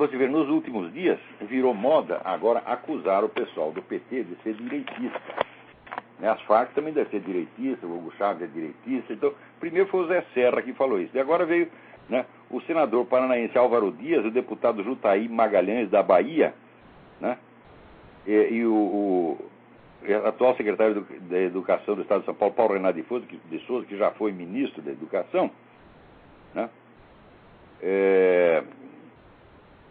você vê, nos últimos dias, virou moda agora acusar o pessoal do PT de ser direitista. Né? As Farc também devem ser direitistas, o Hugo Chávez é direitista. Então, primeiro foi o Zé Serra que falou isso. E agora veio, né, o senador paranaense Álvaro Dias, o deputado Jutaí Magalhães, da Bahia, né, e o atual secretário da Educação do Estado de São Paulo, Paulo Renato de Souza, que já foi ministro da Educação, né,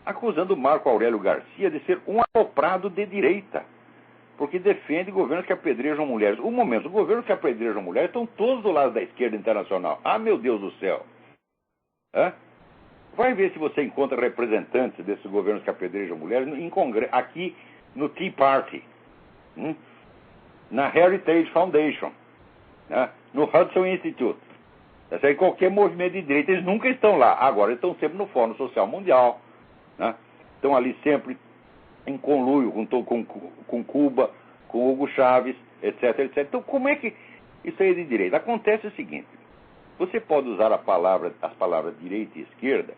acusando o Marco Aurélio Garcia de ser um aloprado de direita, porque defende governos que apedrejam mulheres. O momento, os governos que apedrejam mulheres estão todos do lado da esquerda internacional. Ah, meu Deus do céu! Vai ver se você encontra representantes desses governos que apedrejam mulheres em congresso, aqui no Tea Party, na Heritage Foundation, né, no Hudson Institute. Em qualquer movimento de direita, eles nunca estão lá. Agora, eles estão sempre no Fórum Social Mundial, né? Estão ali sempre em conluio com Cuba, com Hugo Chávez, etc, etc. Então, como é que isso aí é de direita? Acontece o seguinte: você pode usar as palavras direita e esquerda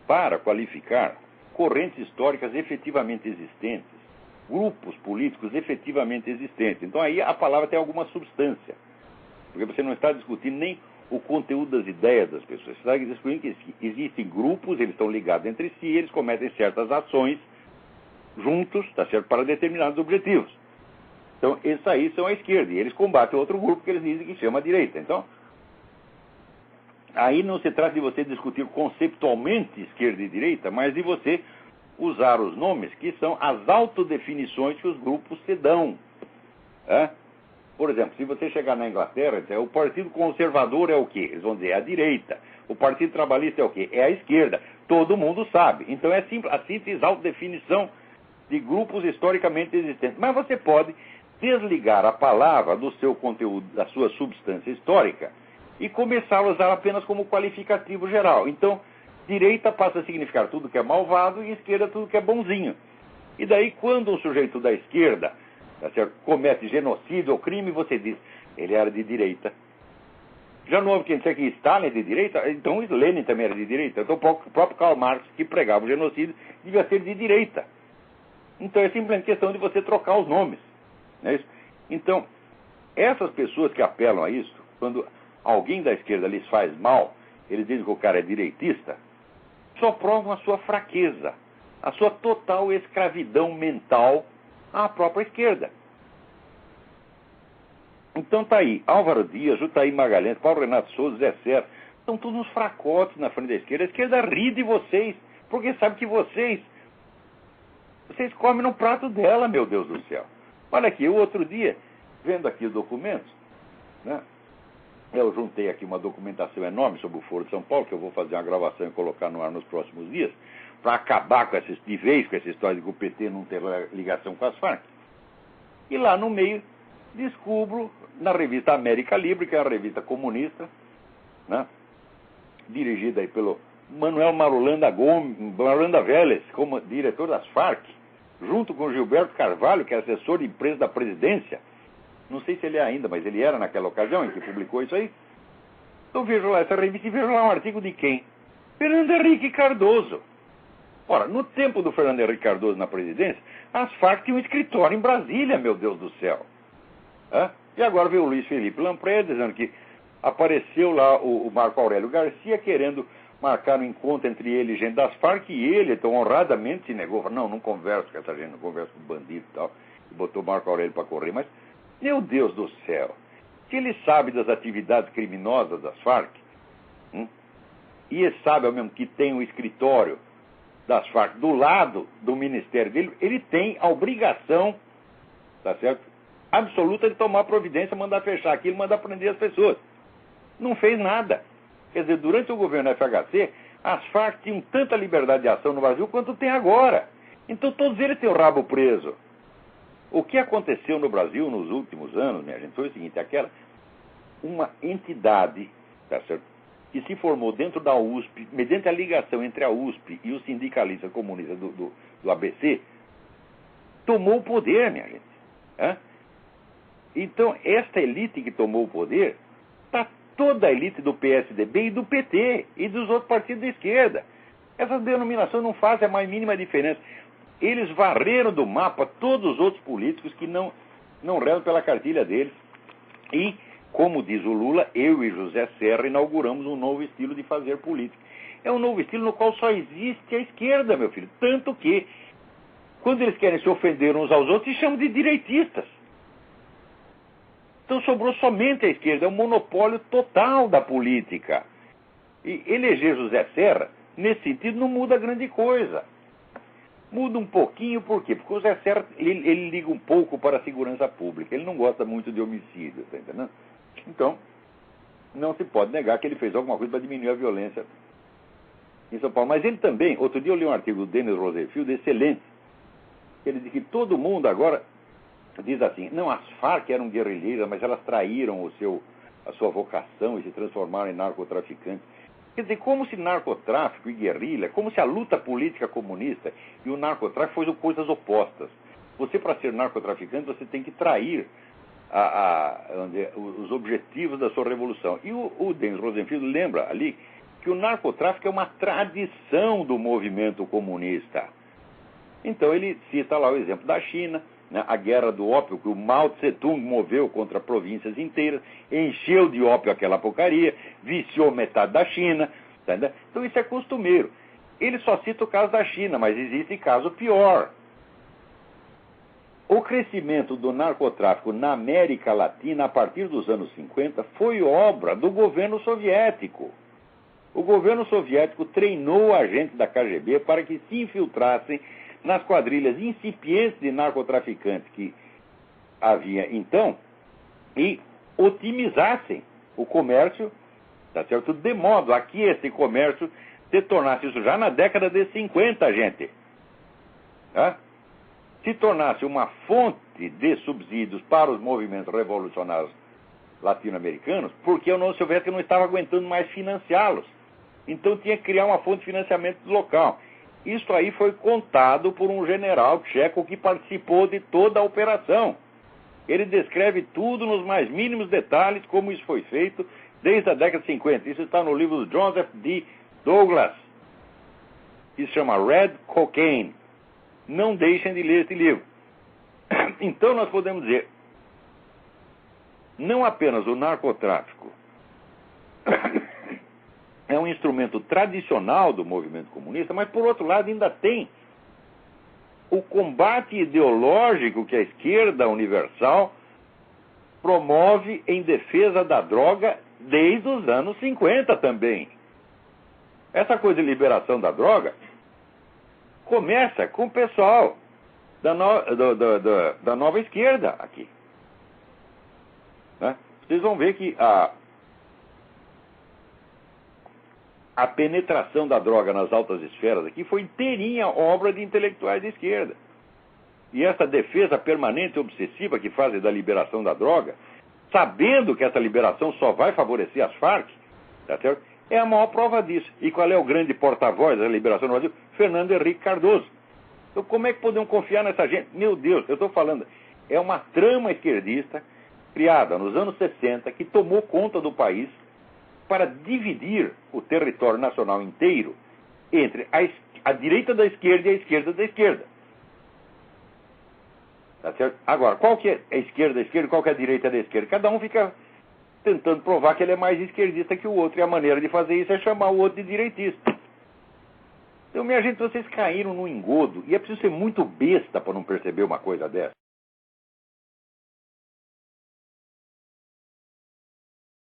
para qualificar correntes históricas efetivamente existentes, grupos políticos efetivamente existentes. Então, aí a palavra tem alguma substância, porque você não está discutindo nem o conteúdo das ideias das pessoas. Você está discutindo que existem grupos, eles estão ligados entre si, eles cometem certas ações juntos, tá certo, para determinados objetivos. Então, esses aí são a esquerda, e eles combatem outro grupo que eles dizem que chama a direita. Então, aí não se trata de você discutir conceptualmente esquerda e direita, mas de você usar os nomes que são as autodefinições que os grupos se dão. Por exemplo, se você chegar na Inglaterra, o Partido Conservador é o quê? Eles vão dizer, é a direita. O Partido Trabalhista é o quê? É a esquerda. Todo mundo sabe. Então é simples, a simples autodefinição de grupos historicamente existentes. Mas você pode desligar a palavra do seu conteúdo, da sua substância histórica, e começar a usar apenas como qualificativo geral. Então, direita passa a significar tudo que é malvado e esquerda tudo que é bonzinho. E daí, quando um sujeito da esquerda, tá certo, comete genocídio ou crime, você diz, ele era de direita. Já não houve quem disser que Stalin é de direita, então Lenin também era de direita. Então o próprio Karl Marx, que pregava o genocídio, devia ser de direita. Então é simplesmente questão de você trocar os nomes. Não é isso? Então, essas pessoas que apelam a isso, quando alguém da esquerda lhes faz mal, eles dizem que o cara é direitista, só provam a sua fraqueza, a sua total escravidão mental à própria esquerda. Então tá aí, Álvaro Dias, Jutaí Magalhães, Paulo Renato Souza, Zé Serra, são todos uns fracotes na frente da esquerda. A esquerda ri de vocês, porque sabe que vocês comem no prato dela, meu Deus do céu. Olha aqui, o outro dia, vendo aqui os documentos, né, eu juntei aqui uma documentação enorme sobre o Foro de São Paulo, que eu vou fazer uma gravação e colocar no ar nos próximos dias, para acabar com de vez com essa história de que o PT não tem ligação com as Farc. E lá no meio descubro, na revista América Livre, que é a revista comunista, né, dirigida aí pelo Manuel Marulanda Vélez, como diretor das Farc, junto com Gilberto Carvalho, que é assessor de imprensa da presidência. Não sei se ele é ainda, mas ele era naquela ocasião em que publicou isso aí. Então vejo lá essa revista e vejo lá um artigo de quem? Fernando Henrique Cardoso. Ora, no tempo do Fernando Henrique Cardoso na presidência, as Farc tinham um escritório em Brasília, meu Deus do céu. E agora veio o Luiz Felipe Lampré dizendo que apareceu lá o Marco Aurélio Garcia querendo marcar um encontro entre ele e gente das Farc, e ele, então, honradamente se negou. Não converso com essa gente, não converso com bandido e tal. E botou o Marco Aurélio para correr. Mas, meu Deus do céu, se ele sabe das atividades criminosas das Farc, e ele sabe ao mesmo que tem um escritório das Farc do lado do ministério dele, ele tem a obrigação, tá certo, absoluta de tomar providência, mandar fechar aquilo, mandar prender as pessoas. Não fez nada. Quer dizer, durante o governo FHC, as Farc tinham tanta liberdade de ação no Brasil quanto tem agora. Então todos eles têm o rabo preso. O que aconteceu no Brasil nos últimos anos, minha gente, foi o seguinte: uma entidade, tá certo, que se formou dentro da USP, mediante a ligação entre a USP e os sindicalistas comunistas do ABC, tomou o poder, minha gente. Então, esta elite que tomou o poder, está toda a elite do PSDB e do PT e dos outros partidos de esquerda. Essas denominações não fazem a mais mínima diferença. Eles varreram do mapa todos os outros políticos que não rezam pela cartilha deles. E, como diz o Lula, eu e José Serra inauguramos um novo estilo de fazer política. É um novo estilo no qual só existe a esquerda, meu filho. Tanto que, quando eles querem se ofender uns aos outros, se chamam de direitistas. Então sobrou somente a esquerda. É um monopólio total da política. E eleger José Serra, nesse sentido, não muda grande coisa. Muda um pouquinho, por quê? Porque o José Serra, ele liga um pouco para a segurança pública. Ele não gosta muito de homicídio, tá entendendo? Então, não se pode negar que ele fez alguma coisa para diminuir a violência em São Paulo. Mas ele também, outro dia eu li um artigo do Denis Rosenfield, excelente. Ele diz que todo mundo agora diz assim, não, as Farc eram guerrilheiras, mas elas traíram a sua vocação e se transformaram em narcotraficantes. Quer dizer, como se narcotráfico e guerrilha, como se a luta política comunista e o narcotráfico fossem coisas opostas. Você, para ser narcotraficante, você tem que trair os objetivos da sua revolução. E o Denis Rosenfield lembra ali que o narcotráfico é uma tradição do movimento comunista. Então ele cita lá o exemplo da China, né, a guerra do ópio que o Mao Tse-tung moveu contra províncias inteiras, encheu de ópio aquela porcaria, viciou metade da China, tá entendendo? Então isso é costumeiro. Ele só cita o caso da China, mas existe caso pior. O crescimento do narcotráfico na América Latina, a partir dos anos 50, foi obra do governo soviético. O governo soviético treinou agentes da KGB para que se infiltrassem nas quadrilhas incipientes de narcotraficantes que havia então e otimizassem o comércio, tá certo? De modo a que esse comércio se tornasse, isso já na década de 50, gente, tá? Se tornasse uma fonte de subsídios para os movimentos revolucionários latino-americanos, porque a União Soviética não estava aguentando mais financiá-los. Então tinha que criar uma fonte de financiamento local. Isso aí foi contado por um general tcheco que participou de toda a operação. Ele descreve tudo nos mais mínimos detalhes, como isso foi feito desde a década de 50. Isso está no livro do Joseph D. Douglas, que se chama Red Cocaine. Não deixem de ler esse livro. Então nós podemos dizer, não apenas o narcotráfico é um instrumento tradicional do movimento comunista, mas, por outro lado, ainda tem o combate ideológico que a esquerda universal promove em defesa da droga desde os anos 50 também. Essa coisa de liberação da droga começa com o pessoal da nova esquerda aqui. Né? Vocês vão ver que a penetração da droga nas altas esferas aqui foi inteirinha obra de intelectuais de esquerda. E essa defesa permanente e obsessiva que fazem da liberação da droga, sabendo que essa liberação só vai favorecer as Farc, tá certo? É a maior prova disso. E qual é o grande porta-voz da liberação no Brasil? Fernando Henrique Cardoso. Então como é que podemos confiar nessa gente? Meu Deus, eu estou falando, é uma trama esquerdista criada nos anos 60 que tomou conta do país para dividir o território nacional inteiro entre a direita da esquerda e a esquerda da esquerda. Tá certo? Agora, qual que é a esquerda da esquerda e qual que é a direita da esquerda? Cada um fica tentando provar que ele é mais esquerdista que o outro, e a maneira de fazer isso é chamar o outro de direitista. Então, minha gente, vocês caíram no engodo, e é preciso ser muito besta para não perceber uma coisa dessa.